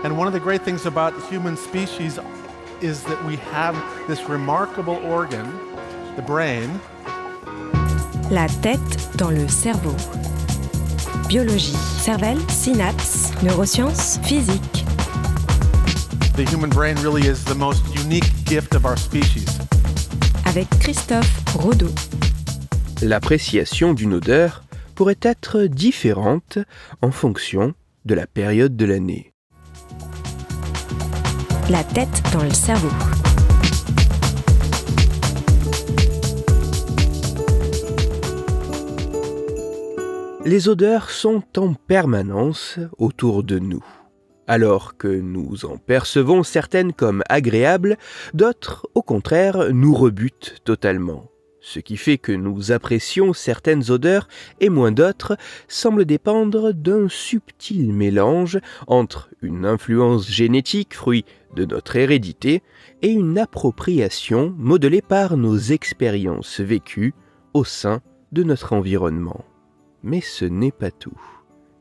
And one of the great things about human species is that we have this remarkable organ, the brain. La tête dans le cerveau. Biologie, cervelle, synapses, neurosciences, physique. The human brain really is the most unique gift of our species. Avec Christophe Rodeau. L'appréciation d'une odeur pourrait être différente en fonction de la période de l'année. La tête dans le cerveau. Les odeurs sont en permanence autour de nous. Alors que nous en percevons certaines comme agréables, d'autres, au contraire, nous rebutent totalement. Ce qui fait que nous apprécions certaines odeurs et moins d'autres semble dépendre d'un subtil mélange entre une influence génétique, fruit de notre hérédité, et une appropriation modelée par nos expériences vécues au sein de notre environnement. Mais ce n'est pas tout,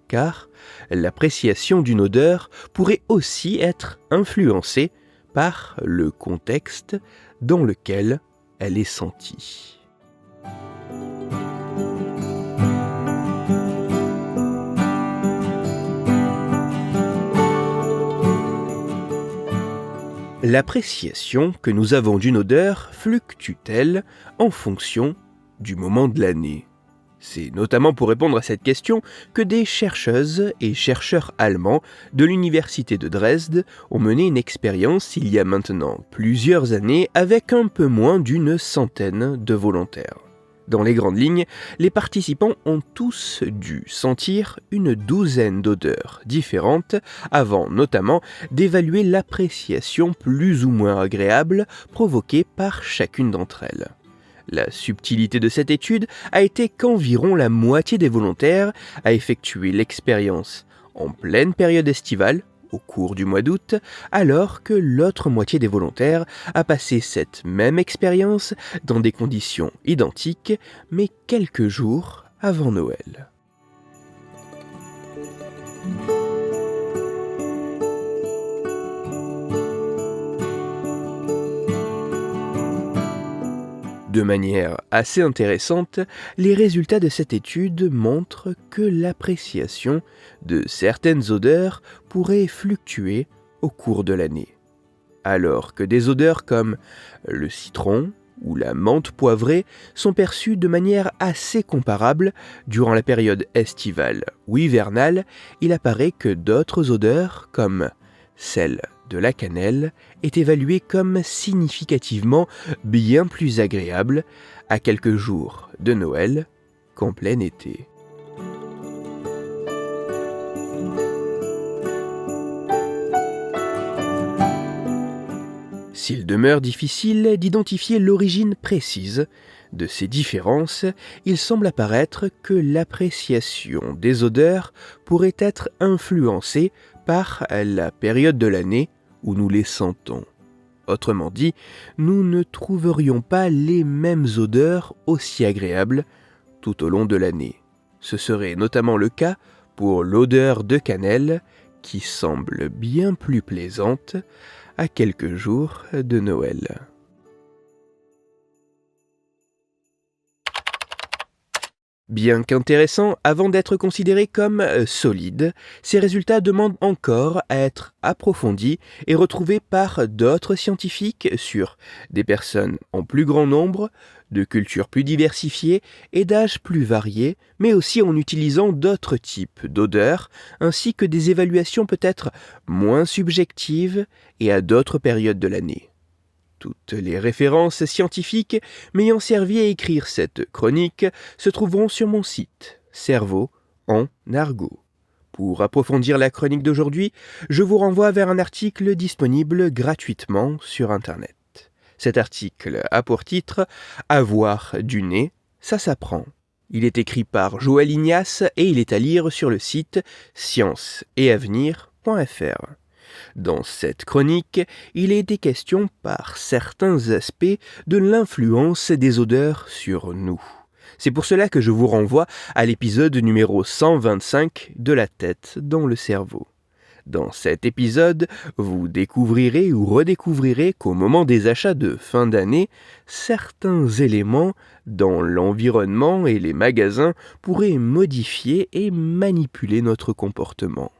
car l'appréciation d'une odeur pourrait aussi être influencée par le contexte dans lequel elle est sentie. L'appréciation que nous avons d'une odeur fluctue-t-elle en fonction du moment de l'année ? C'est notamment pour répondre à cette question que des chercheuses et chercheurs allemands de l'université de Dresde ont mené une expérience il y a maintenant plusieurs années avec un peu moins d'une centaine de volontaires. Dans les grandes lignes, les participants ont tous dû sentir une douzaine d'odeurs différentes avant notamment d'évaluer l'appréciation plus ou moins agréable provoquée par chacune d'entre elles. La subtilité de cette étude a été qu'environ la moitié des volontaires a effectué l'expérience en pleine période estivale, au cours du mois d'août, alors que l'autre moitié des volontaires a passé cette même expérience dans des conditions identiques, mais quelques jours avant Noël. De manière assez intéressante, les résultats de cette étude montrent que l'appréciation de certaines odeurs pourrait fluctuer au cours de l'année. Alors que des odeurs comme le citron ou la menthe poivrée sont perçues de manière assez comparable durant la période estivale ou hivernale, il apparaît que d'autres odeurs comme celle de la cannelle est évaluée comme significativement bien plus agréable à quelques jours de Noël qu'en plein été. S'il demeure difficile d'identifier l'origine précise de ces différences, il semble apparaître que l'appréciation des odeurs pourrait être influencée par la période de l'année où nous les sentons. Autrement dit, nous ne trouverions pas les mêmes odeurs aussi agréables tout au long de l'année. Ce serait notamment le cas pour l'odeur de cannelle qui semble bien plus plaisante à quelques jours de Noël. Bien qu'intéressants, avant d'être considérés comme solides, ces résultats demandent encore à être approfondis et retrouvés par d'autres scientifiques sur des personnes en plus grand nombre, de cultures plus diversifiées et d'âges plus variés, mais aussi en utilisant d'autres types d'odeurs, ainsi que des évaluations peut-être moins subjectives et à d'autres périodes de l'année. Toutes les références scientifiques m'ayant servi à écrire cette chronique se trouveront sur mon site, Cerveau en argot. Pour approfondir la chronique d'aujourd'hui, je vous renvoie vers un article disponible gratuitement sur Internet. Cet article a pour titre « Avoir du nez, ça s'apprend ». Il est écrit par Joël Ignace et il est à lire sur le site scienceetavenir.fr. Dans cette chronique, il est été question par certains aspects de l'influence des odeurs sur nous. C'est pour cela que je vous renvoie à l'épisode numéro 125 de La tête dans le cerveau. Dans cet épisode, vous découvrirez ou redécouvrirez qu'au moment des achats de fin d'année, certains éléments dans l'environnement et les magasins pourraient modifier et manipuler notre comportement.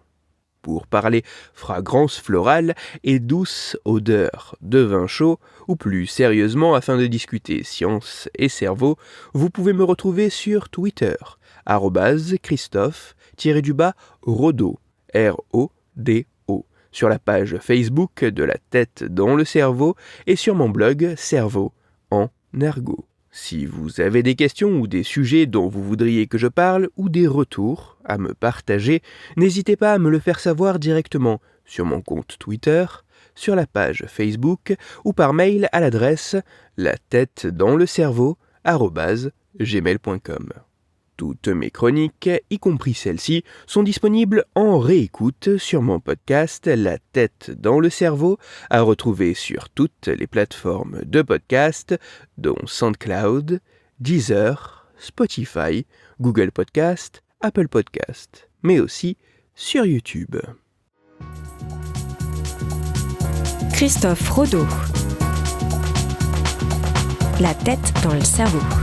Pour parler fragrance florale et douce odeur de vin chaud, ou plus sérieusement afin de discuter science et cerveau, vous pouvez me retrouver sur Twitter, @Christophe_Rodo, R-O-D-O, sur la page Facebook de La Tête dans le Cerveau et sur mon blog Cerveau en Ergo. Si vous avez des questions ou des sujets dont vous voudriez que je parle ou des retours à me partager, n'hésitez pas à me le faire savoir directement sur mon compte Twitter, sur la page Facebook ou par mail à l'adresse latettedanslecerveau@gmail.com. Toutes mes chroniques, y compris celles-ci, sont disponibles en réécoute sur mon podcast La Tête dans le Cerveau, à retrouver sur toutes les plateformes de podcast, dont SoundCloud, Deezer, Spotify, Google Podcast, Apple Podcast, mais aussi sur YouTube. Christophe Rodo. La tête dans le cerveau.